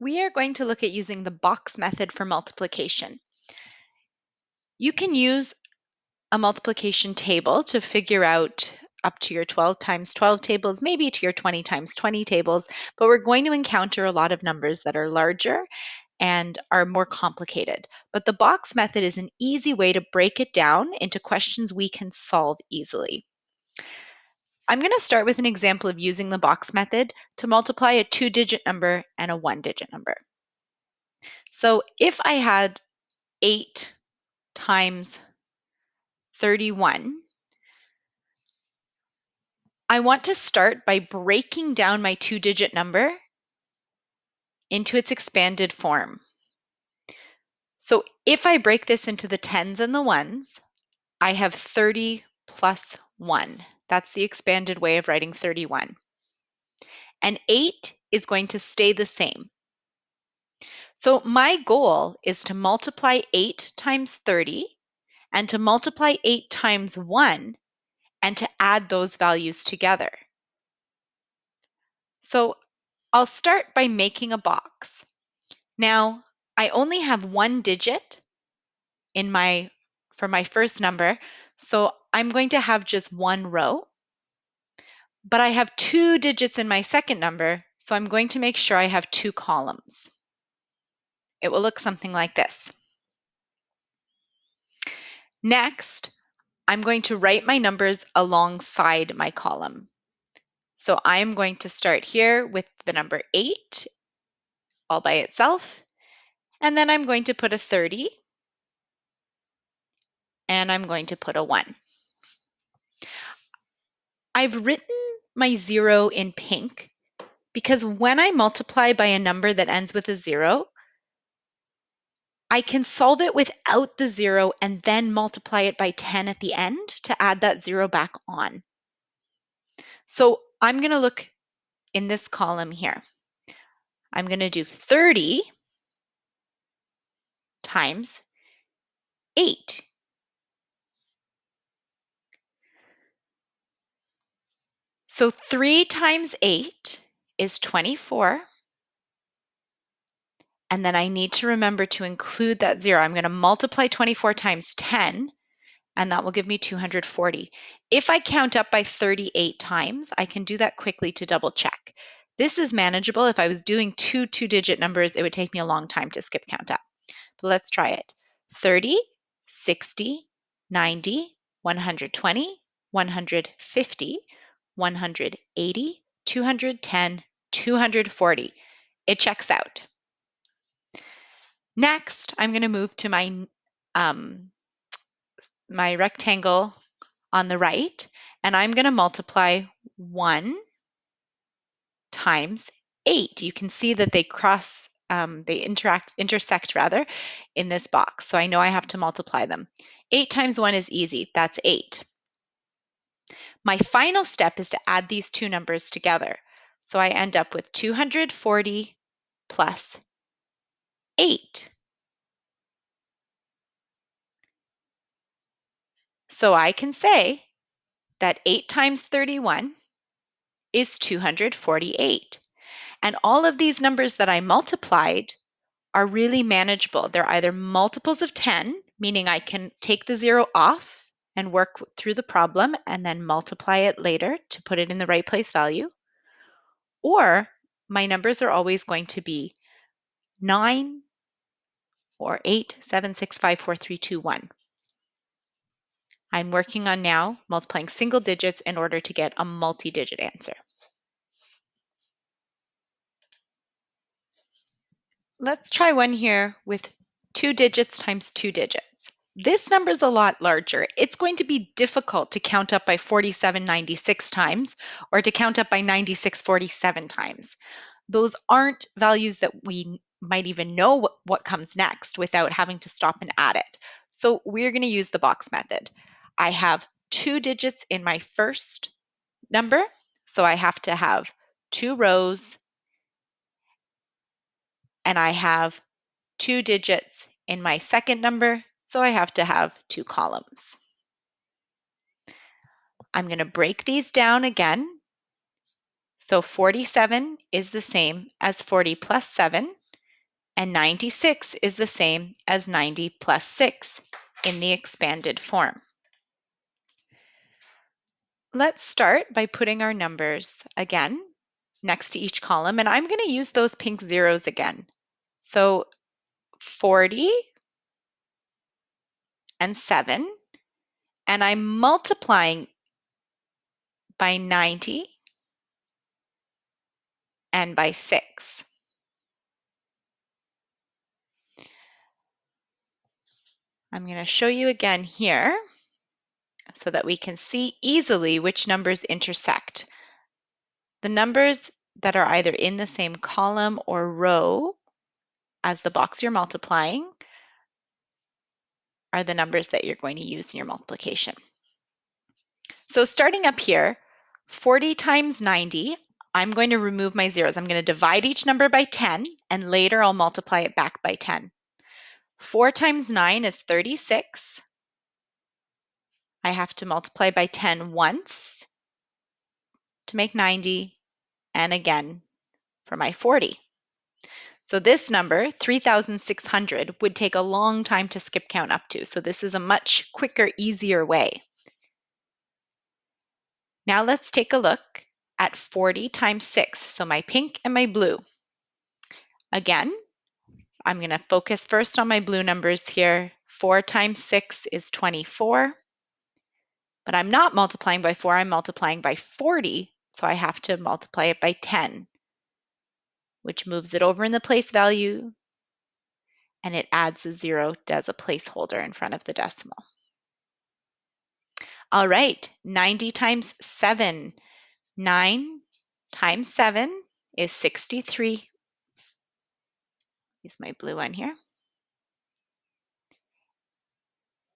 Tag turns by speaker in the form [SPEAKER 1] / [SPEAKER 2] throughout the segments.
[SPEAKER 1] We are going to look at using the box method for multiplication. You can use a multiplication table to figure out up to your 12 times 12 tables, maybe to your 20 times 20 tables, but we're going to encounter a lot of numbers that are larger and are more complicated. But the box method is an easy way to break it down into questions we can solve easily. I'm going to start with an example of using the box method to multiply a 2-digit number and a 1-digit number. So if I had 8 times 31, I want to start by breaking down my 2-digit number into its expanded form. So if I break this into the tens and the ones, I have 30 plus 1. That's the expanded way of writing 31. And 8 is going to stay the same. So my goal is to multiply 8 times 30 and to multiply 8 times 1 and to add those values together. So I'll start by making a box. Now, I only have 1 digit for my first number, so I'm going to have just 1 row. But I have 2 digits in my second number, so I'm going to make sure I have 2 columns. It will look something like this. Next, I'm going to write my numbers alongside my column. So I'm going to start here with the number 8 all by itself, and then I'm going to put a 30, and I'm going to put a 1. I've written my 0 in pink because when I multiply by a number that ends with a 0, I can solve it without the 0 and then multiply it by 10 at the end to add that 0 back on. So I'm going to look in this column here. I'm going to do 30 times 8. So 3 times 8 is 24. And then I need to remember to include that 0. I'm going to multiply 24 times 10, and that will give me 240. If I count up by 38 times, I can do that quickly to double check. This is manageable. If I was doing two-digit numbers, it would take me a long time to skip count up. But let's try it. 30, 60, 90, 120, 150, 180, 210, 240. It checks out. Next, I'm going to move to my rectangle on the right, and I'm going to multiply 1 times 8. You can see that they intersect rather, in this box. So I know I have to multiply them. 8 times 1 is easy. That's 8. My final step is to add these two numbers together. So I end up with 240 plus 8. So I can say that 8 times 31 is 248. And all of these numbers that I multiplied are really manageable. They're either multiples of 10, meaning I can take the 0 off and work through the problem and then multiply it later to put it in the right place value. Or my numbers are always going to be 9 or 8, 7, 6, 5, 4, 3, 2, 1. I'm working on now multiplying single digits in order to get a multi-digit answer. Let's try one here with 2 digits times 2 digits. This number is a lot larger. It's going to be difficult to count up by 4796 times or to count up by 9647 times. Those aren't values that we might even know what comes next without having to stop and add it. So we're going to use the box method. I have 2 digits in my first number, so I have to have 2 rows, and I have 2 digits in my second number, so I have to have 2 columns. I'm going to break these down again. So 47 is the same as 40 plus 7, And 96 is the same as 90 plus 6 in the expanded form. Let's start by putting our numbers again next to each column, and I'm going to use those pink zeros again. So 40 and 7, and I'm multiplying by 90 and by 6. I'm going to show you again here so that we can see easily which numbers intersect. The numbers that are either in the same column or row as the box you're multiplying are the numbers that you're going to use in your multiplication. So starting up here, 40 times 90, I'm going to remove my zeros. I'm going to divide each number by 10, and later I'll multiply it back by 10. 4 times 9 is 36. I have to multiply by 10 once to make 90, and again for my 40. So this number, 3,600, would take a long time to skip count up to. So this is a much quicker, easier way. Now let's take a look at 40 times 6, so my pink and my blue. Again, I'm going to focus first on my blue numbers here. 4 times 6 is 24, but I'm not multiplying by 4, I'm multiplying by 40, so I have to multiply it by 10, which moves it over in the place value, and it adds a 0 as a placeholder in front of the decimal. All right, 90 times 7. 9 times 7 is 63. Use my blue one here.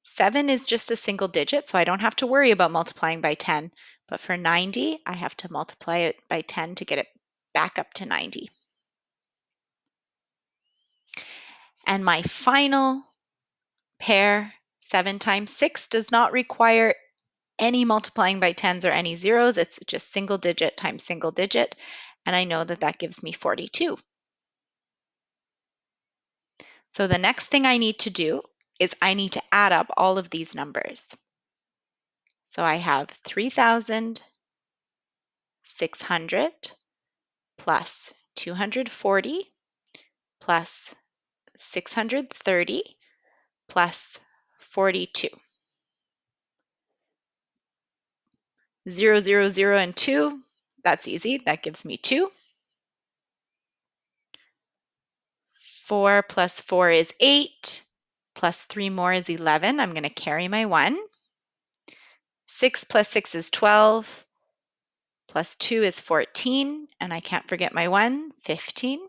[SPEAKER 1] 7 is just a single digit, so I don't have to worry about multiplying by 10. But for 90, I have to multiply it by 10 to get it back up to 90. And my final pair, 7 times 6, does not require any multiplying by 10s or any zeros. It's just single digit times single digit. And I know that that gives me 42. So the next thing I need to do is I need to add up all of these numbers. So I have 3,600 plus 240 plus 630 plus 42. 0, 0, 0, and 2. That's easy. That gives me 2. 4 plus 4 is 8. Plus 3 more is 11. I'm going to carry my 1. 6 plus 6 is 12. Plus 2 is 14. And I can't forget my 1, 15.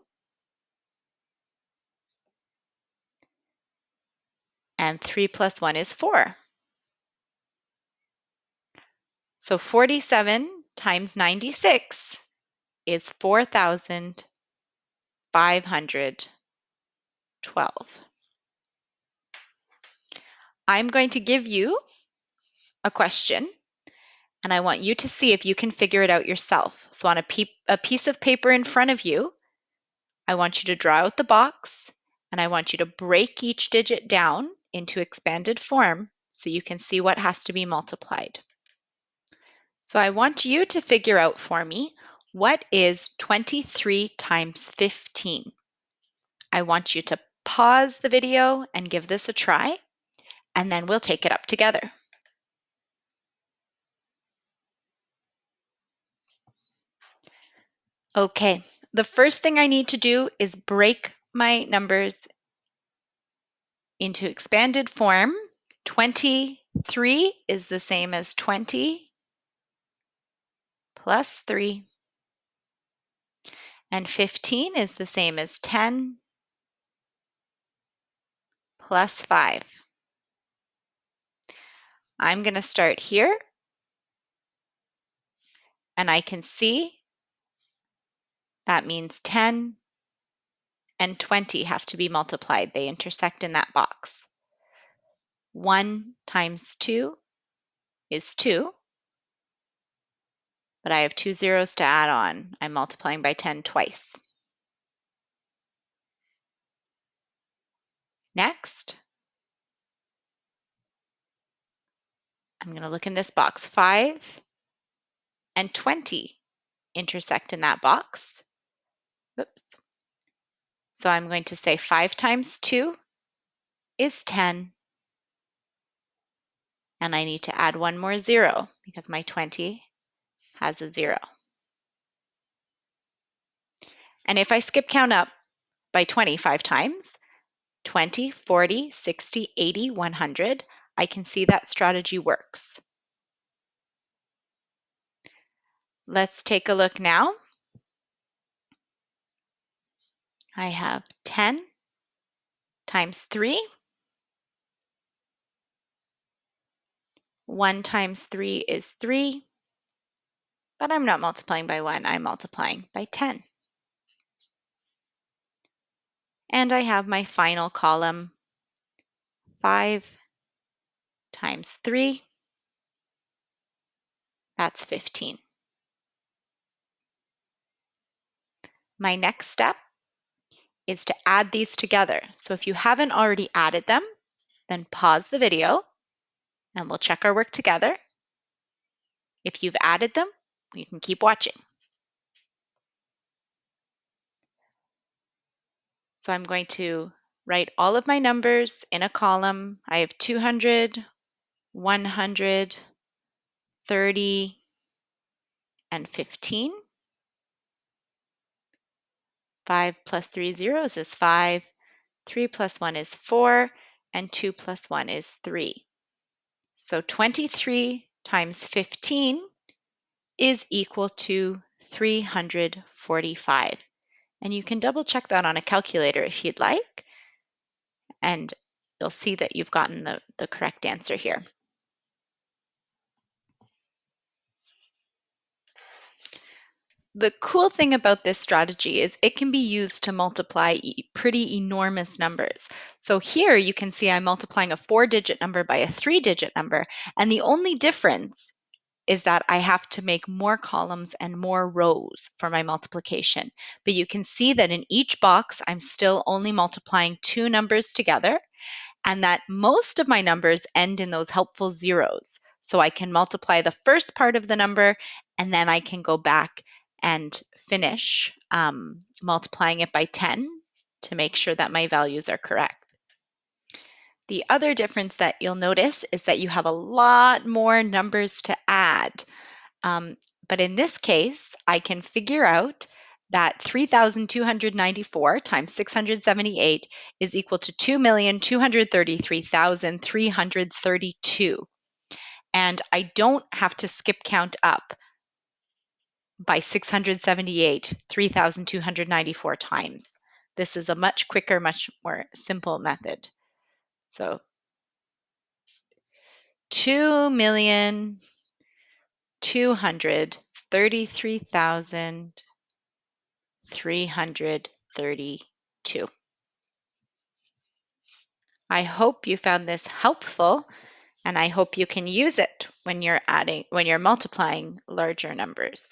[SPEAKER 1] And 3 plus 1 is 4. So 47 times 96 is 4,512. I'm going to give you a question, and I want you to see if you can figure it out yourself. So on a piece of paper in front of you, I want you to draw out the box, and I want you to break each digit down into expanded form so you can see what has to be multiplied. So I want you to figure out for me, what is 23 times 15? I want you to pause the video and give this a try, and then we'll take it up together. Okay, the first thing I need to do is break my numbers into expanded form. 23 is the same as 20 plus 3, and 15 is the same as 10 plus 5. I'm going to start here, and I can see that means 10 and 20 have to be multiplied. They intersect in that box. 1 times 2 is 2, but I have 2 zeros to add on. I'm multiplying by 10 twice. Next, I'm going to look in this box. 5 and 20 intersect in that box. Oops. So I'm going to say 5 times 2 is 10. And I need to add one more 0 because my 20 has a 0. And if I skip count up by 20 5 times, 20, 40, 60, 80, 100, I can see that strategy works. Let's take a look now. I have 10 times 3. 1 times 3 is 3. But I'm not multiplying by 1, I'm multiplying by 10. And I have my final column, 5 times 3, that's 15. My next step is to add these together. So if you haven't already added them, then pause the video and we'll check our work together. If you've added them, you can keep watching. So I'm going to write all of my numbers in a column. I have 200, 100, 30, and 15. 5 plus 3 zeros is 5. 3 plus 1 is 4. And 2 plus 1 is 3. So 23 times 15 is equal to 345. And you can double check that on a calculator if you'd like. And you'll see that you've gotten the correct answer here. The cool thing about this strategy is it can be used to multiply pretty enormous numbers. So here you can see I'm multiplying a 4-digit number by a 3-digit number, and the only difference is that I have to make more columns and more rows for my multiplication. But you can see that in each box, I'm still only multiplying 2 numbers together, and that most of my numbers end in those helpful zeros. So I can multiply the first part of the number, and then I can go back and finish multiplying it by 10 to make sure that my values are correct. The other difference that you'll notice is that you have a lot more numbers to add. But in this case, I can figure out that 3,294 times 678 is equal to 2,233,332. And I don't have to skip count up by 678, 3,294 times. This is a much quicker, much more simple method. So 2,233,332. I hope you found this helpful, and I hope you can use it when you're multiplying larger numbers.